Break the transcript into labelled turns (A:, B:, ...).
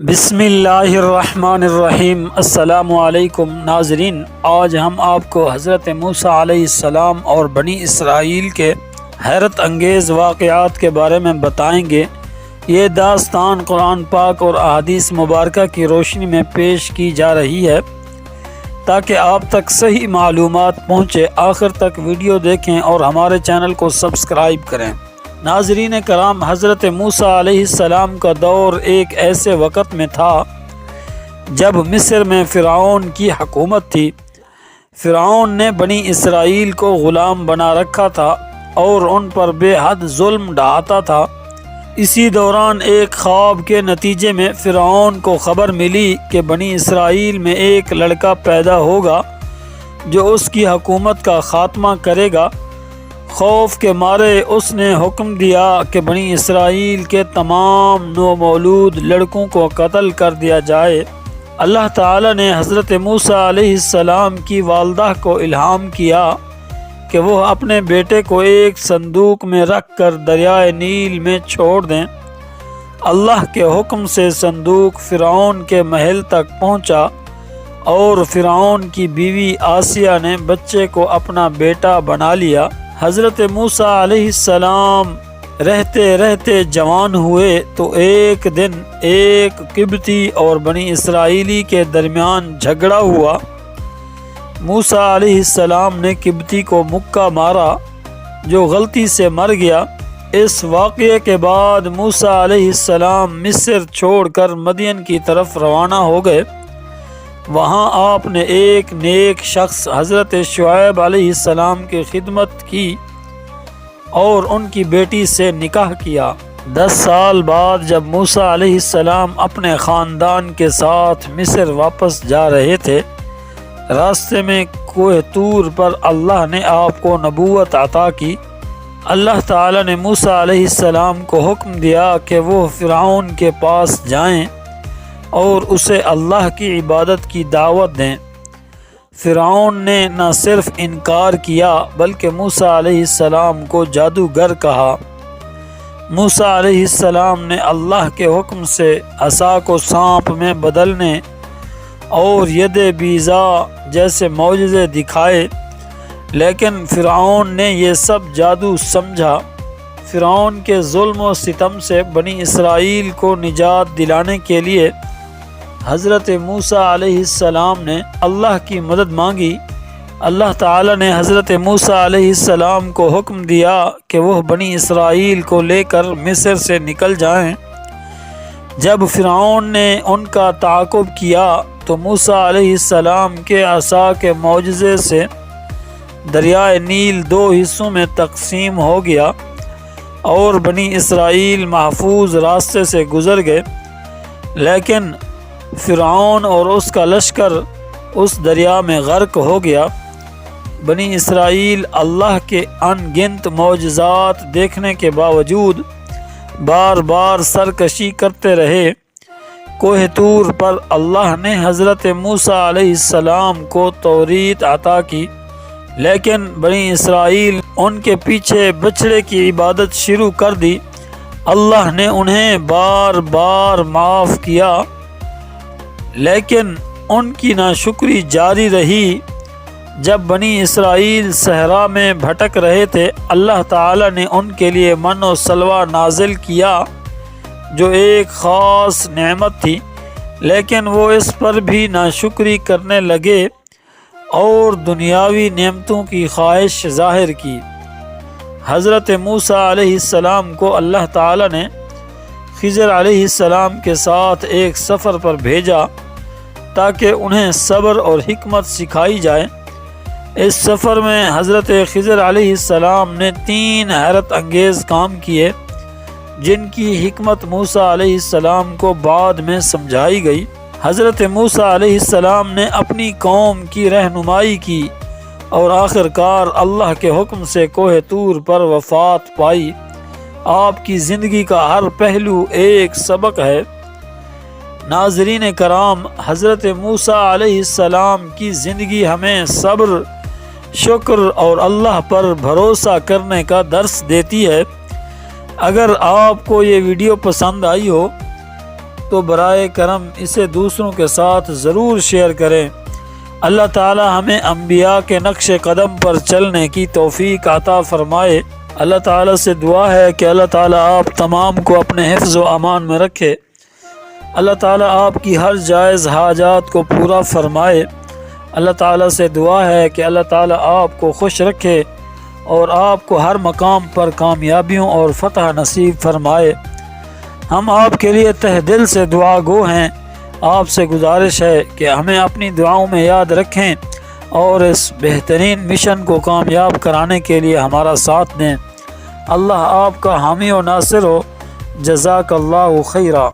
A: بسم اللہ الرحمن الرحیم۔ السلام علیکم ناظرین، آج ہم آپ کو حضرت موسیٰ علیہ السلام اور بنی اسرائیل کے حیرت انگیز واقعات کے بارے میں بتائیں گے۔ یہ داستان قرآن پاک اور احادیث مبارکہ کی روشنی میں پیش کی جا رہی ہے تاکہ آپ تک صحیح معلومات پہنچے۔ آخر تک ویڈیو دیکھیں اور ہمارے چینل کو سبسکرائب کریں۔ ناظرین کرام، حضرت موسیٰ علیہ السلام کا دور ایک ایسے وقت میں تھا جب مصر میں فرعون کی حکومت تھی۔ فرعون نے بنی اسرائیل کو غلام بنا رکھا تھا اور ان پر بے حد ظلم ڈھاتا تھا۔ اسی دوران ایک خواب کے نتیجے میں فرعون کو خبر ملی کہ بنی اسرائیل میں ایک لڑکا پیدا ہوگا جو اس کی حکومت کا خاتمہ کرے گا۔ خوف کے مارے اس نے حکم دیا کہ بنی اسرائیل کے تمام نومولود لڑکوں کو قتل کر دیا جائے۔ اللہ تعالی نے حضرت موسیٰ علیہ السلام کی والدہ کو الہام کیا کہ وہ اپنے بیٹے کو ایک صندوق میں رکھ کر دریائے نیل میں چھوڑ دیں۔ اللہ کے حکم سے صندوق فرعون کے محل تک پہنچا اور فرعون کی بیوی آسیہ نے بچے کو اپنا بیٹا بنا لیا۔ حضرت موسیٰ علیہ السلام رہتے رہتے جوان ہوئے تو ایک دن ایک قبطی اور بنی اسرائیلی کے درمیان جھگڑا ہوا۔ موسیٰ علیہ السلام نے قبطی کو مکہ مارا جو غلطی سے مر گیا۔ اس واقعے کے بعد موسیٰ علیہ السلام مصر چھوڑ کر مدین کی طرف روانہ ہو گئے۔ وہاں آپ نے ایک نیک شخص حضرت شعیب علیہ السلام کی خدمت کی اور ان کی بیٹی سے نکاح کیا۔ 10 سال بعد جب موسیٰ علیہ السلام اپنے خاندان کے ساتھ مصر واپس جا رہے تھے، راستے میں کوہ طور پر اللہ نے آپ کو نبوت عطا کی۔ اللہ تعالی نے موسیٰ علیہ السلام کو حکم دیا کہ وہ فرعون کے پاس جائیں اور اسے اللہ کی عبادت کی دعوت دیں۔ فرعون نے نہ صرف انکار کیا بلکہ موسیٰ علیہ السلام کو جادوگر کہا۔ موسیٰ علیہ السلام نے اللہ کے حکم سے عصا کو سانپ میں بدلنے اور ید بیضا جیسے معجزے دکھائے، لیکن فرعون نے یہ سب جادو سمجھا۔ فرعون کے ظلم و ستم سے بنی اسرائیل کو نجات دلانے کے لیے حضرت موسیٰ علیہ السلام نے اللہ کی مدد مانگی۔ اللہ تعالی نے حضرت موسیٰ علیہ السلام کو حکم دیا کہ وہ بنی اسرائیل کو لے کر مصر سے نکل جائیں۔ جب فرعون نے ان کا تعاقب کیا تو موسیٰ علیہ السلام کے عصا کے معجزے سے دریائے نیل 2 حصوں میں تقسیم ہو گیا اور بنی اسرائیل محفوظ راستے سے گزر گئے، لیکن فرعون اور اس کا لشکر اس دریا میں غرق ہو گیا۔ بنی اسرائیل اللہ کے ان گنت معجزات دیکھنے کے باوجود بار بار سرکشی کرتے رہے۔ کوہ طور پر اللہ نے حضرت موسیٰ علیہ السلام کو توریت عطا کی، لیکن بنی اسرائیل ان کے پیچھے بچھڑے کی عبادت شروع کر دی۔ اللہ نے انہیں بار بار معاف کیا، لیکن ان کی ناشکری جاری رہی۔ جب بنی اسرائیل صحرا میں بھٹک رہے تھے، اللہ تعالی نے ان کے لیے من و سلوہ نازل کیا جو ایک خاص نعمت تھی، لیکن وہ اس پر بھی ناشکری کرنے لگے اور دنیاوی نعمتوں کی خواہش ظاہر کی۔ حضرت موسیٰ علیہ السلام کو اللہ تعالی نے خضر علیہ السلام کے ساتھ ایک سفر پر بھیجا تاکہ انہیں صبر اور حکمت سکھائی جائے۔ اس سفر میں حضرت خضر علیہ السلام نے 3 حیرت انگیز کام کیے جن کی حکمت موسیٰ علیہ السلام کو بعد میں سمجھائی گئی۔ حضرت موسیٰ علیہ السلام نے اپنی قوم کی رہنمائی کی اور آخرکار اللہ کے حکم سے کوہ طور پر وفات پائی۔ آپ کی زندگی کا ہر پہلو ایک سبق ہے۔ ناظرین کرام، حضرت موسیٰ علیہ السلام کی زندگی ہمیں صبر، شکر اور اللہ پر بھروسہ کرنے کا درس دیتی ہے۔ اگر آپ کو یہ ویڈیو پسند آئی ہو تو برائے کرم اسے دوسروں کے ساتھ ضرور شیئر کریں۔ اللہ تعالی ہمیں انبیاء کے نقش قدم پر چلنے کی توفیق عطا فرمائے۔ اللہ تعالی سے دعا ہے کہ اللہ تعالی آپ تمام کو اپنے حفظ و امان میں رکھے۔ اللہ تعالی آپ کی ہر جائز حاجات کو پورا فرمائے۔ اللہ تعالی سے دعا ہے کہ اللہ تعالی آپ کو خوش رکھے اور آپ کو ہر مقام پر کامیابیوں اور فتح نصیب فرمائے۔ ہم آپ کے لیے تہ دل سے دعا گو ہیں۔ آپ سے گزارش ہے کہ ہمیں اپنی دعاؤں میں یاد رکھیں اور اس بہترین مشن کو کامیاب کرانے کے لیے ہمارا ساتھ دیں۔ اللہ آپ کا حامی و ناصر ہو۔ جزاک اللہ خیرہ۔